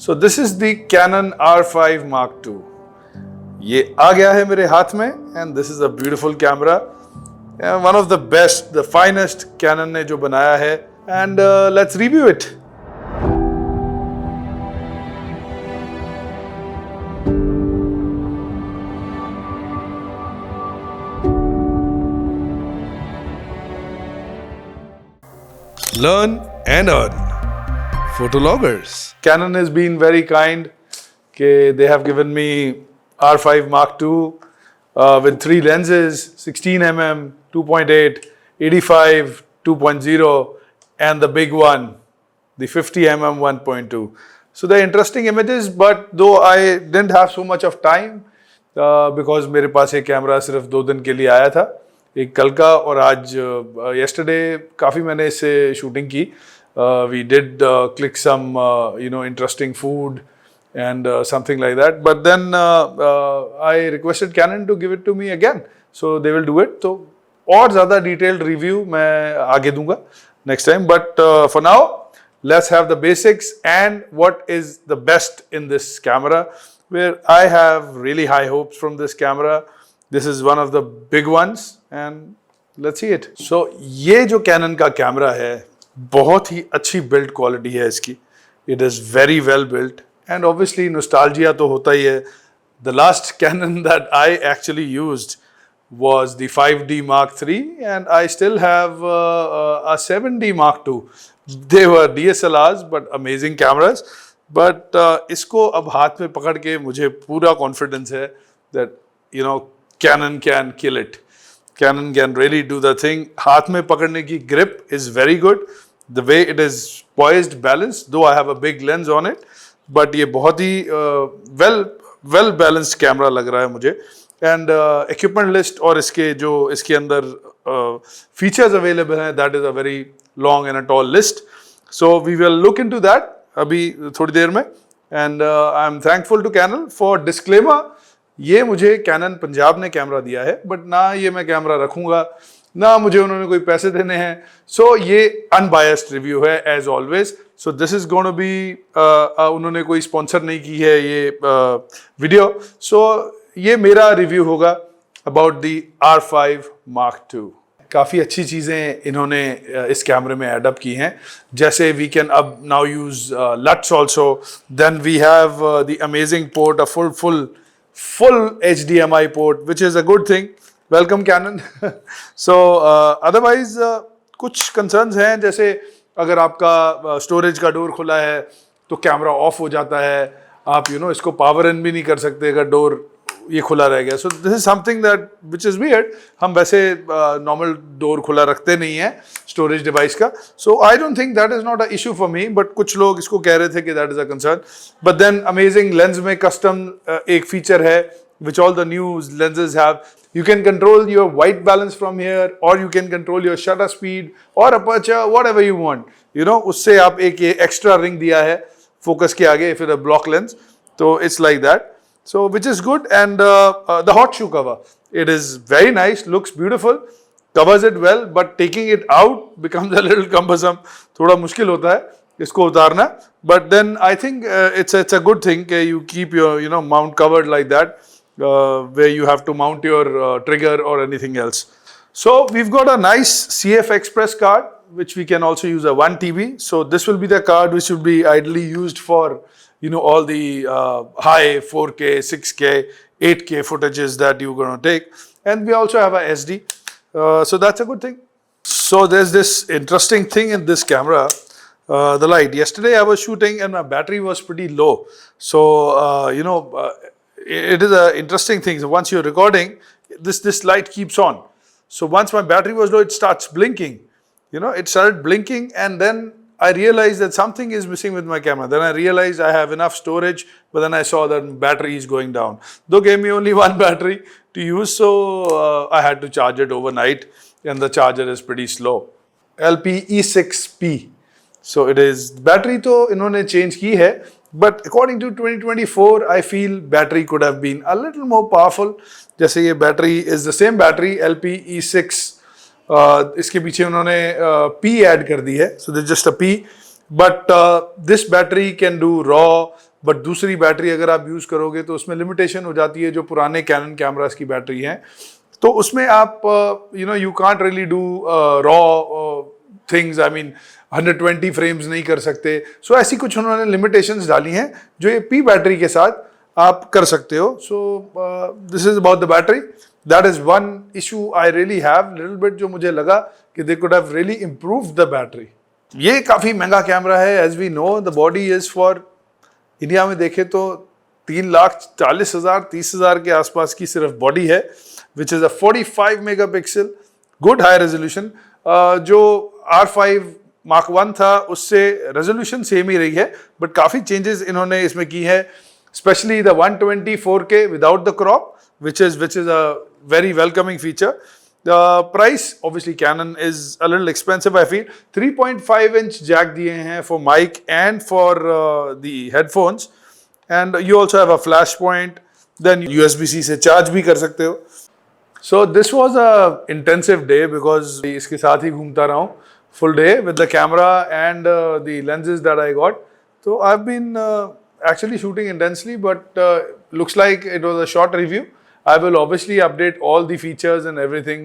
So this is the Canon R5 Mark II. ये आ गया है मेरे हाथ में and this is a beautiful camera. One of the best, the finest Canon ने जो बनाया है and let's review it. Learn and earn. Photologgers. Canon has been very kind. They have given me R5 Mark II with 3 lenses, 16mm, 2.8, 85, 2.0, and the big one, the 50mm 1.2. So they're interesting images, but though I didn't have so much of time because मेरे पास ये camera सिर्फ 2 दिन के लिए आया था, एक कल का और आज yesterday काफ़ी मैंने इससे शूटिंग की. We did click some interesting food and something like that, but then I requested Canon to give it to me again, so they will do it. तो और ज़्यादा detailed review मैं आगे दूंगा next time, but for now let's have the basics and what is the best in this camera, where I have really high hopes from this camera. This is one of the big ones and let's see it. So ये जो Canon का camera है बहुत ही अच्छी build quality है इसकी. It is very well built and obviously nostalgia तो होता ही है. The last Canon that I actually used was the 5D Mark III and I still have a 7D Mark II. They were DSLRs but amazing cameras. But इसको अब हाथ में पकड़ के मुझे पूरा कॉन्फिडेंस है that Canon can kill it. Canon can really do the thing. हाथ में पकड़ने की grip is very good. The way it is poised, balanced, though I have a big lens on it, but ये बहुत ही well balanced camera लग रहा है मुझे. And equipment list और इसके अंदर features available हैं, that is a very long and a tall list. So we will look into that अभी थोड़ी देर में. And I'm thankful to Canon for disclaimer. ये मुझे Canon पंजाब ने कैमरा दिया है, but ना ये मैं कैमरा रखूँगा ना मुझे उन्होंने कोई पैसे देने हैं. सो ये अनबायस्ड रिव्यू है as always. So this is going to be उन्होंने कोई स्पॉन्सर नहीं की है ये वीडियो. सो ये मेरा रिव्यू होगा about the R5 Mark II. काफ़ी अच्छी चीज़ें इन्होंने इस कैमरे में एडअप की हैं, जैसे वी कैन अब now use LUTs also. Then we have the amazing port, a full HDMI port, which is a good thing. Welcome Canon. So otherwise कुछ concerns हैं, जैसे अगर आपका स्टोरेज का डोर खुला है तो कैमरा ऑफ हो जाता है. आप इसको पावर इन भी नहीं कर सकते अगर डोर ये खुला रह गया. सो this is something that which is weird. हम वैसे नॉर्मल डोर खुला रखते नहीं हैं स्टोरेज डिवाइस का. So I don't think that is not a issue for me, but कुछ लोग इसको कह रहे थे कि that is a concern. But then amazing lens में कस्टम एक फीचर है which all the new lenses have. You can control your white balance from here, or you can control your shutter speed or aperture, whatever you want. उससे आप एक ये extra ring दिया है focus के आगे if it's a block lens. So it's like that. So which is good. And the hot shoe cover, it is very nice, looks beautiful, covers it well, but taking it out becomes a little cumbersome. थोड़ा मुश्किल होता है इसको उतारना. But then I think it's a good thing that you keep your mount covered like that. Where you have to mount your trigger or anything else. So we've got a nice CF Express card, which we can also use a 1 TB. So this will be the card which will be ideally used for all the high 4K, 6K, 8K footages that you're going to take. And we also have a SD. So that's a good thing. So there's this interesting thing in this camera. The light. Yesterday I was shooting and my battery was pretty low. So it is an interesting thing. So once you're recording, this light keeps on. So once my battery was low, it starts blinking. It started blinking, and then I realized that something is missing with my camera. Then I realized I have enough storage, but then I saw that battery is going down. Though gave me only one battery to use, so I had to charge it overnight, and the charger is pretty slow. LPE6P. So it is battery तो इन्होंने change की है. But according to 2024, I feel battery could have been a little more powerful. जैसे ये battery is the same battery LPE6. इसके पीछे उन्होंने P add कर दी है. So there's just a P but this battery can do raw, but दूसरी battery अगर आप यूज़ करोगे तो उसमें लिमिटेशन हो जाती है जो पुराने कैनन कैमरास की बैटरी हैं, तो उसमें आप you can't really do raw things, I mean 120 frames नहीं कर सकते। सो ऐसी कुछ उन्होंने लिमिटेशंस डाली हैं जो ये पी बैटरी के साथ आप कर सकते हो। So this is about the battery, that is one issue I really have little bit, जो मुझे लगा कि they could have really improved the battery. ये काफ़ी महंगा कैमरा है, as we know the body is for, India में देखें तो 3,40,000 30,000 के आसपास की सिर्फ बॉडी है, which is a 45 megapixel good high resolution. जो R5 Mark 1 था उससे रेजोल्यूशन सेम ही रही है, बट काफ़ी चेंजेस इन्होंने इसमें की है, specially the 120 4K without the crop, which is a very welcoming feature. The price, obviously Canon is a little expensive I feel. 3.5-inch jack दिए हैं for mic and for the headphones, and you also have a flash point, then USB-C से charge भी कर सकते हो. So this was a intensive day because इसके साथ ही घूमता रहा हूँ full day with the camera and the lenses that I got. So I've been actually shooting intensely, but looks like it was a short review. I will obviously update all the features and everything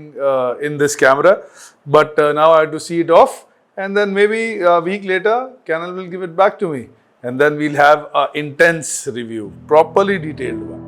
in this camera, but now I have to see it off, and then maybe a week later Canon will give it back to me, and then we'll have an intense review, properly detailed one.